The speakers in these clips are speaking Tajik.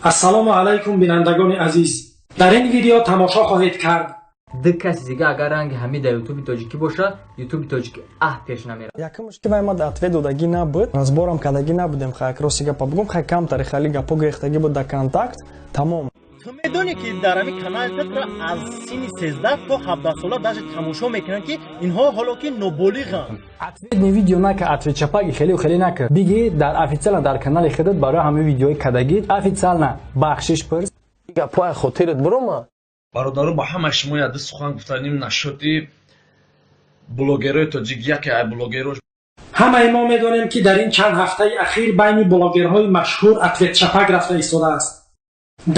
ассалому алайкум бинандагони азиз. дар ин видео тамошо хоҳед кард. ду каси дига агар ранги ҳамида ютуби тоҷикӣ боша, ютуби тоҷикӣ пеш намерад. Якумш ки вай мад ответ додагӣ набуд, разборам кардагӣ набудем, хай акроси гапа бугум, хай камтари хали гапо гӯехтагӣ буд да контакт, тамом. ту медонӣ ки дар ҳамин каналитро аз сини 13 то 17 сола даже тамошо мекунанд ки инҳо ҳоло ки ноболиғанд. ответни видео нака ответ чапаги хеле нака. Биги дар официална дар канали худат барои ҳамаи видеои кадаги официална бахшиш пурс. гапои хотират бурома. бародару ба ҳама шумо яди сухан гуфтаним нашоти блогерои тоҷик яке ай блогеро. ҳамаи мо медонем ки дар ин чанд ҳафтаи ахир байни блогерҳои машҳур ответчапак рафта истодааст.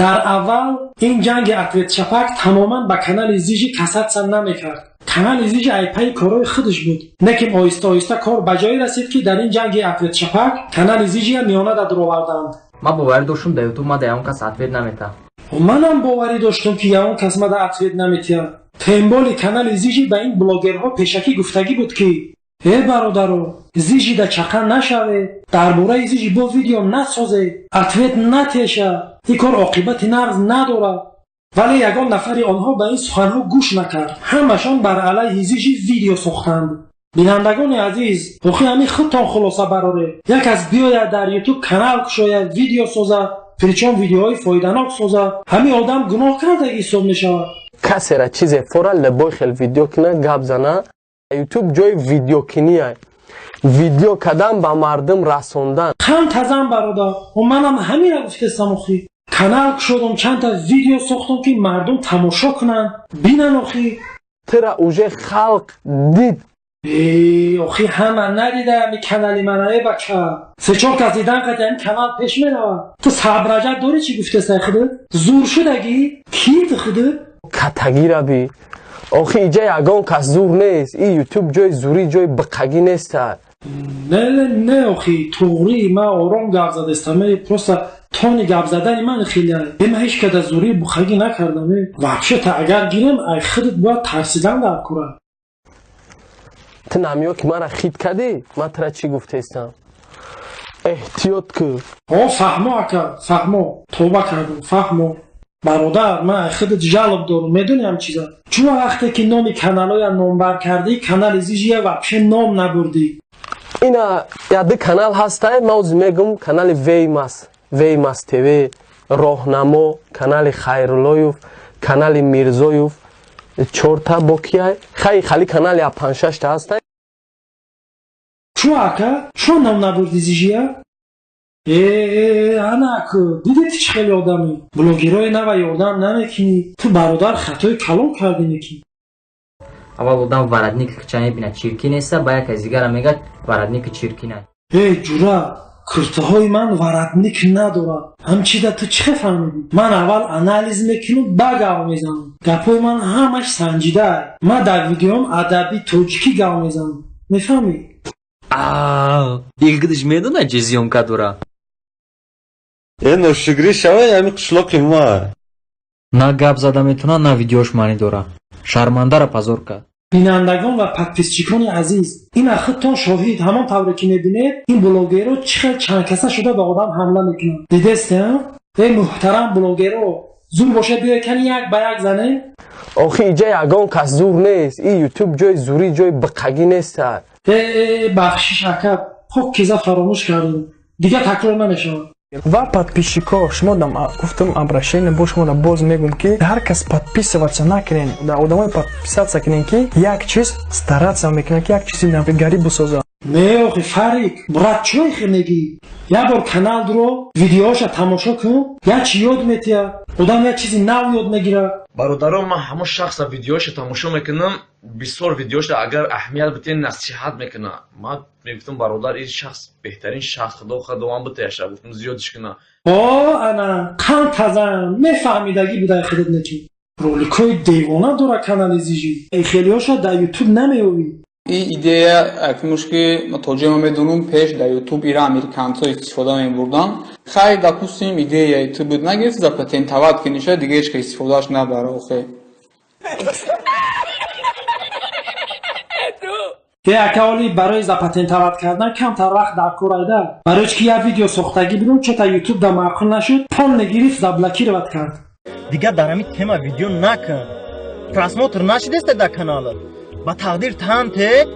дар аввал ин ҷанги ответчапак тамоман ба канали зижи касатсан намекард. канали зижи айпаи корои худаш буд, лекин оҳиста оҳиста кор ба ҷое расид ки дар ин ҷанги ответчапак канали зижия миёна дадуроварданд. Ман боварӣ доштум дар ютуб ма да ягон кас ответ намета. манам боварӣ доштум ки ягон кас ма да ответ наметия. пемболи канали зижи ба ин блогерҳо пешакӣ гуфтагӣ буд ки бародаро, зижи да чақа нашаве, дар бораи зижи бо видео насозе, ответ натеша, ин кор оқибати нағз надорад. вале ягон нафари онҳо ба ин суханҳо гӯш накард. ҳамашон бар алайҳи зижи видео сохтанд. бинандагони азиз, охи ҳамин худтон хулоса бароре. як кас биёяд дар ютуб канал кушояд, видео созад, причем видеоҳои фоиданок созад, ҳамин одам гуноҳ кардаги ҳисоб мешавад. касера чизе фора лебой хел видео кина гап зана. ютуб ҷои видеокиния. видео кадан ба мардум расондан. хан тазан бародар, манам ҳамина гуфтестам охи. канал кушодам, чандта видео сохтам ки мардум тамошо кунанд, бинан охи. тира уже халқ дид. охи ҳама надида ами канали мана бача. се-чор кас дидан қад ин канал пеш меравад. ту сабраҷа дорӣ чи гуфтесай худ? зур шудагӣ? Кит худ? катагира би. охи иҷа ягон кас зур нест. И ютуб ҷои зурӣ, ҷои биқагӣ нест. не охи, туғри ман ором гап задестам. Просто тони гап задани ман хеле. Ман ҳеҷ када зурӣ бухагӣ накардам. Вообще-то агар гирем ай худат бояд тарсидан дар кора. ту намиё ки мара хит кадӣ? ман тра чӣ гуфтаистам? эҳтиёт кӯ. фаҳмо ака, фаҳмо. тоба кардам, фаҳмо. бародар, ман ай худат жалоб дорам. медонӣ ҳам чиза? чума вақте ки номи каналоя номбар кардӣ, канали зижия вообще ном набурдӣ. ина яди канал ҳастай. ман ози мегум канали веймас тв, роҳнамо, канали хайруллоев, канали мирзоев, чорта бокияй. хали канали 5-6 ҳастай. чу ака? чу ном набурдӣ зижия? анаку дидед чӣ хеле одами блогерои нава ёрдам намекунӣ. ту бародар хатои калон кардӣ мекунӣ. аввал одам варадник ча мебинад чиркӣ неста, ба як аз дигара мегӯяд варадники чиркина. ҷура, куртаҳои ман варадник надорад. ҳамчида ту чӣ фаҳмидӣ? ман аввал анализ мекунам, ба гав мезанам. гапои ман ҳамаш санҷидаа. ман дар видеом адаби тоҷикӣ гав мезанам. мефаҳмӣ? дилгидиш медонад чӣ зиёнка дора? ношугрӣ шавай ҳамин қишлоқи ма. на гап зада метавонад, на видеош маънӣ дора. шармандара пазор кард. бинандагон ва подписчикони азиз, ина худтон шоҳид. ҳамон тавре ки мебинед, ин блогеро чӣ хел чандкаса шуда ба одам ҳамла мекунанд. дидестем? муҳтарам блогеро, зур бошад биёед кани як ба як занем. охи иҷа ягон кас зур нест. И ютуб ҷои зурӣ, ҷои биқагӣ нест. бахшиш ака, покиза фаромӯш кардем. дига такрор намешавад. ва подписчико, шумо гуфтам обращение бо шумо боз мегум ки ҳар кас подписываться накунен, да одамои подписаться кунен ки як чиз стараться мекунен ки як чизи навигари бисозад. не охи фарик, брат чой хе мегӣ? як бор канал дуро видеоша тамошо кун, як чи ёд метия, одам як чизи нав ёд мегира. бародаро, ман ҳамон шахса видеоша тамошо мекунам, бисёр видеоша агар аҳамият битен насиҳат мекунам. ман мегуфтам бародар, ин шахс беҳтарин шахс, худо ман битеша, гуфтам зиёдиш кунам. ана қан тазан мефаҳмидагӣ будай худат неки. роликои девона дора канали зижи. хелиёша дар ютуб намеёвӣ. این ایده اکنوش که متوجه ما میدونم پیش در یوتیوب ایران امریکان‌ها استفاده می‌بردن. خیلی دپوسیم ایده تو بود نگیرد زپاتین تواد که نشه دیگه هیچ که استفادهش نداره. акаоли барои запатентоват кардан камтар вақт дар кор айда. Барои ки як видео сохтагӣ будум чета YouTube да маъқул нашуд, пон нагирифт заблокировать кард. Дигар дар ҳамин тема видео накун. Просмотр нашидеста дар каналат. Ба тақдир танте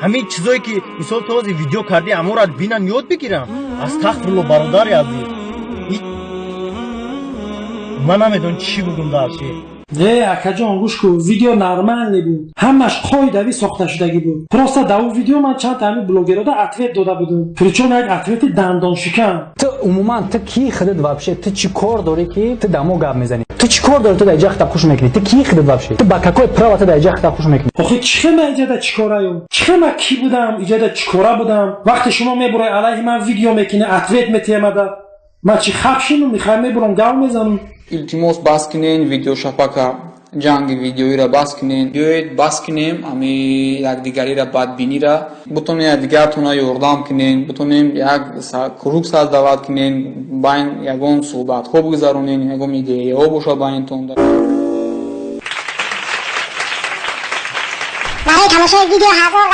ҳамин чизое ки мисол то ҳозир видео карди амора бинан ёд бигирам. Астағфируллоҳ бародари азиз. Ман намедонам чӣ бугум дар ши. Акаҷон гӯш кун, видео нормалне буд. Ҳамаш қоидавӣ сохта шудагӣ буд. Просто дар ӯ видео ман чанд та ҳамин блогерода ответ дода будам. Причём як ответи дандоншикан. Ту умуман ту ки худат вообще ту чӣ кор дорӣ ки ту дар мо гап мезанӣ? Ту чӣ кор дорӣ ту дар ҷахта хуш мекунӣ? Ту ки худат вообще? Ту ба какое право ту дар ҷахта хуш мекунӣ? Охи чихе ман иҷода чикораём? Чихе ман ки будам? Иҷода чикора будам? Вақте шумо мебурай алайҳи ман видео мекунӣ, ответ метиҳамада. Ман чӣ хабшину мехоям мебурам гав мезанам? илтимос бас кинен видеошапака ҷанги видеоира бас кинен. Биёед бас кинем ами якдигарира бадбиниро. Бутонем якдигартона ёрдам кинен, бутонем як круг саздават кинен, байн ягон суҳбатҳо бигузаронен, ягон идеяҳо бошад байнтон. برای تماشای ویدیو هزار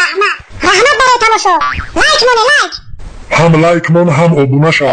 رحمت برای تماشا لایک مونه لایک هم لایک من هم ابونه شو